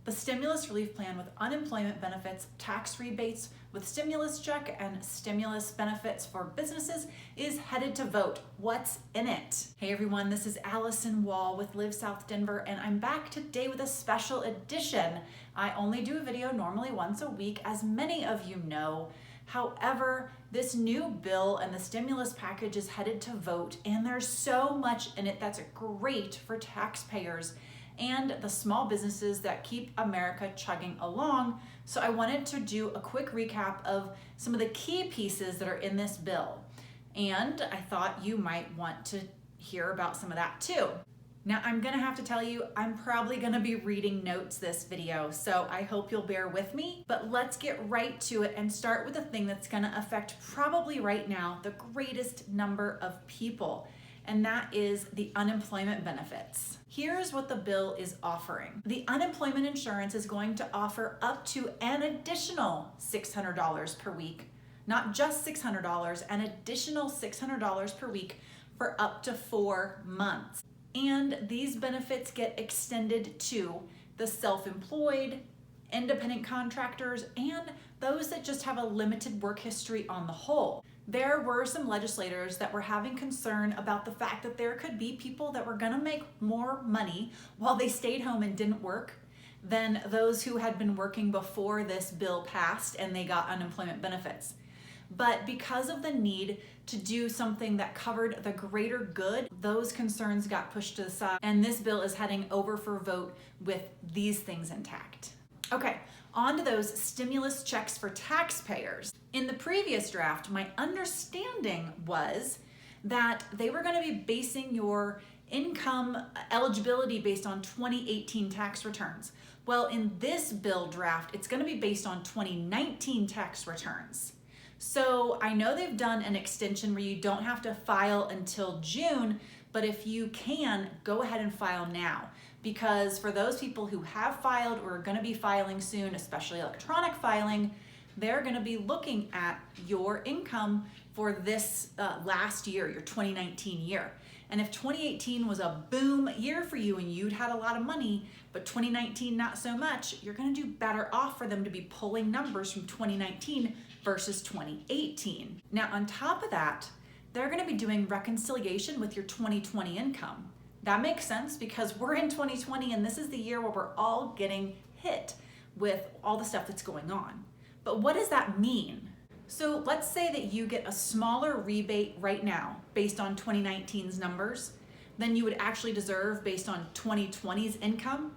The stimulus relief plan with unemployment benefits, tax rebates with stimulus check, and stimulus benefits for businesses is headed to vote. What's in it? Hey everyone, this is Alyson Wahl with Live South Denver, and I'm back today with a special edition. I only do a video normally once a week, as many of you know. However, this new bill and the stimulus package is headed to vote, and there's so much in it that's great for taxpayers and the small businesses that keep America chugging along. So I wanted to do a quick recap of some of the key pieces that are in this bill. And I thought you might want to hear about some of that too. Now I'm gonna have to tell you, I'm probably gonna be reading notes this video, so I hope you'll bear with me, but let's get right to it and start with the thing that's gonna affect probably right now the greatest number of people, and that is the unemployment benefits. Here's what the bill is offering. The unemployment insurance is going to offer up to an additional $600 per week, not just $600, an additional $600 per week for up to 4 months. And these benefits get extended to the self-employed, independent contractors, and those that just have a limited work history on the whole. There were some legislators that were having concern about the fact that there could be people that were gonna make more money while they stayed home and didn't work than those who had been working before this bill passed and they got unemployment benefits. But because of the need to do something that covered the greater good, those concerns got pushed to the side, and this bill is heading over for vote with these things intact. Okay, on to those stimulus checks for taxpayers. In the previous draft, my understanding was that they were going to be basing your income eligibility based on 2018 tax returns. Well, in this bill draft, it's going to be based on 2019 tax returns. So I know they've done an extension where you don't have to file until June, but if you can, go ahead and file now. Because for those people who have filed or are going to be filing soon, especially electronic filing, they're going to be looking at your income for this last year, your 2019 year. And if 2018 was a boom year for you and you'd had a lot of money, but 2019 not so much, you're going to do better off for them to be pulling numbers from 2019 versus 2018. Now, on top of that, they're going to be doing reconciliation with your 2020 income. That makes sense because we're in 2020 and this is the year where we're all getting hit with all the stuff that's going on. But what does that mean? So let's say that you get a smaller rebate right now based on 2019's numbers than you would actually deserve based on 2020's income.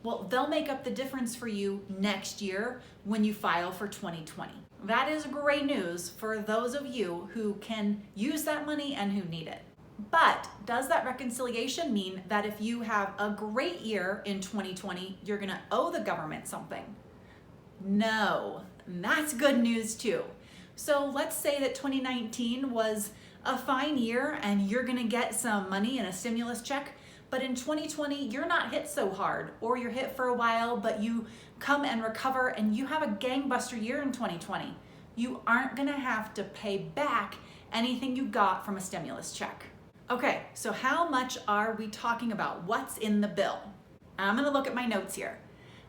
Well, they'll make up the difference for you next year when you file for 2020. That is great news for those of you who can use that money and who need it. But does that reconciliation mean that if you have a great year in 2020, you're gonna owe the government something? No, and that's good news too. So let's say that 2019 was a fine year and you're gonna get some money in a stimulus check, but in 2020, you're not hit so hard, or you're hit for a while, but you come and recover and you have a gangbuster year in 2020. You aren't gonna have to pay back anything you got from a stimulus check. Okay, so how much are we talking about? What's in the bill? I'm gonna look at my notes here.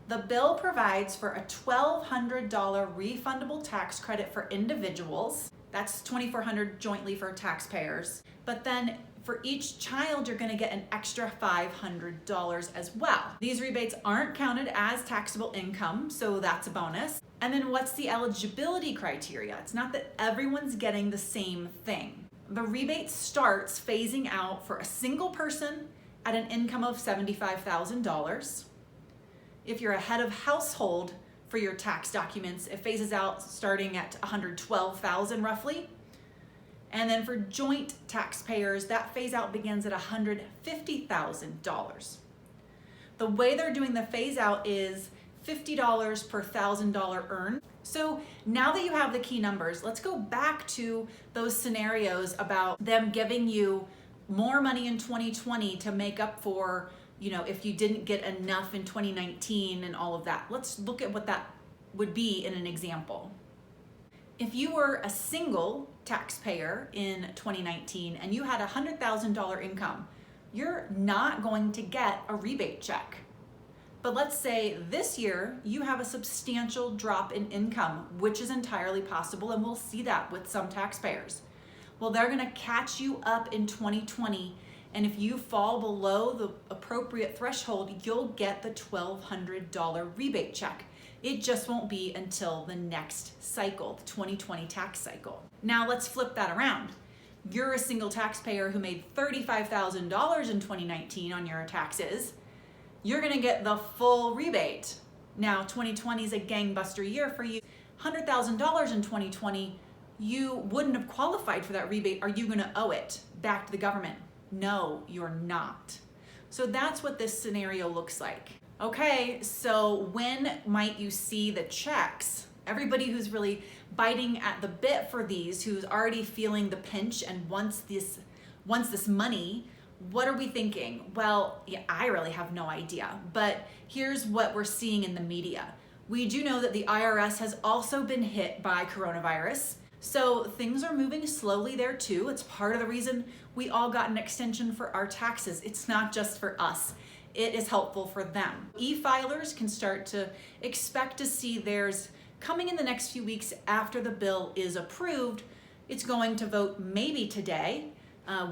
The bill provides for a $1,200 refundable tax credit for individuals. That's $2,400 jointly for taxpayers. But then for each child, you're gonna get an extra $500 as well. These rebates aren't counted as taxable income, so that's a bonus. And then what's the eligibility criteria? It's not that everyone's getting the same thing. The rebate starts phasing out for a single person at an income of $75,000. If you're a head of household for your tax documents, it phases out starting at $112,000 roughly. And then for joint taxpayers, that phase out begins at $150,000. The way they're doing the phase out is $50 per $1,000 earned. So now that you have the key numbers, let's go back to those scenarios about them giving you more money in 2020 to make up for, if you didn't get enough in 2019 and all of that. Let's look at what that would be in an example. If you were a single taxpayer in 2019 and you had a $100,000 income, you're not going to get a rebate check. But let's say this year you have a substantial drop in income, which is entirely possible, and we'll see that with some taxpayers. Well, they're gonna catch you up in 2020, and if you fall below the appropriate threshold, you'll get the $1,200 rebate check. It just won't be until the next cycle, the 2020 tax cycle. Now let's flip that around. You're a single taxpayer who made $35,000 in 2019 on your taxes. You're gonna get the full rebate. Now 2020 is a gangbuster year for you. $100,000 in 2020, you wouldn't have qualified for that rebate. Are you gonna owe it back to the government? No, you're not. So that's what this scenario looks like. Okay, so when might you see the checks? Everybody who's really biting at the bit for these, who's already feeling the pinch and wants this money, what are we thinking? Well, yeah, I really have no idea, but here's what we're seeing in the media. We do know that the IRS has also been hit by coronavirus, so things are moving slowly there too. It's part of the reason we all got an extension for our taxes. It's not just for us. It is helpful for them. E-filers can start to expect to see theirs coming in the next few weeks after the bill is approved. It's going to vote maybe today.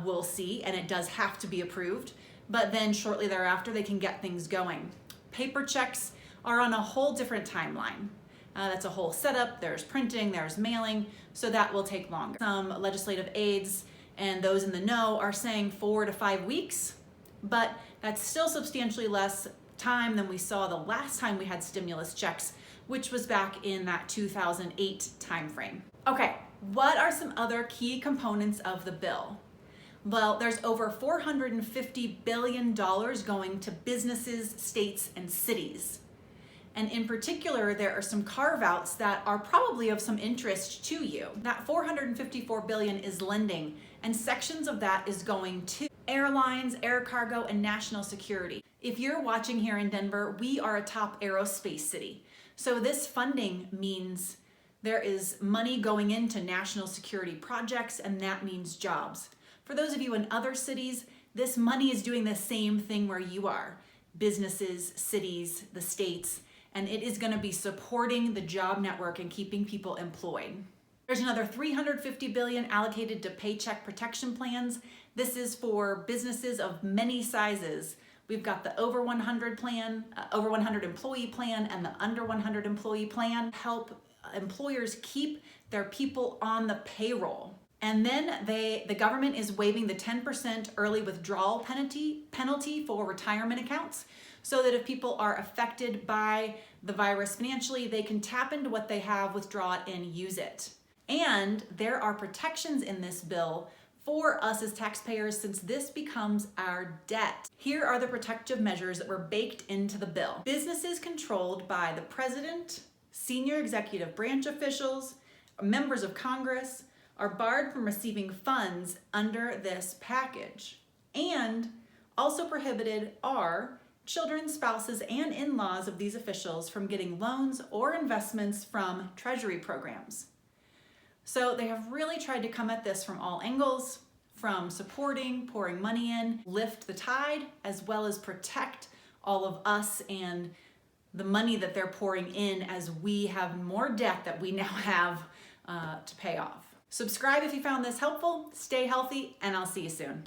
We'll see, and it does have to be approved, but then shortly thereafter they can get things going. Paper checks are on a whole different timeline. That's a whole setup. There's printing, there's mailing, so that will take longer. Some legislative aides and those in the know are saying 4 to 5 weeks, but that's still substantially less time than we saw the last time we had stimulus checks, which was back in that 2008 timeframe. Okay, what are some other key components of the bill? Well, there's over $450 billion going to businesses, states, and cities. And in particular, there are some carve-outs that are probably of some interest to you. That $454 billion is lending, and sections of that is going to airlines, air cargo, and national security. If you're watching here in Denver, we are a top aerospace city. So this funding means there is money going into national security projects, and that means jobs. For those of you in other cities, this money is doing the same thing where you are. Businesses, cities, the states, and it is going to be supporting the job network and keeping people employed. There's another $350 billion allocated to paycheck protection plans. This is for businesses of many sizes. We've got the over 100 plan, over 100 employee plan, and the under 100 employee plan. Help employers keep their people on the payroll. And then the government is waiving the 10% early withdrawal penalty for retirement accounts, so that if people are affected by the virus financially, they can tap into what they have, withdraw it, and use it. And there are protections in this bill for us as taxpayers, since this becomes our debt. Here are the protective measures that were baked into the bill. Businesses controlled by the president, senior executive branch officials, members of Congress are barred from receiving funds under this package. And also prohibited are children, spouses, and in-laws of these officials from getting loans or investments from treasury programs. So they have really tried to come at this from all angles, from supporting, pouring money in, lift the tide, as well as protect all of us and the money that they're pouring in as we have more debt that we now have to pay off. Subscribe if you found this helpful, stay healthy, and I'll see you soon.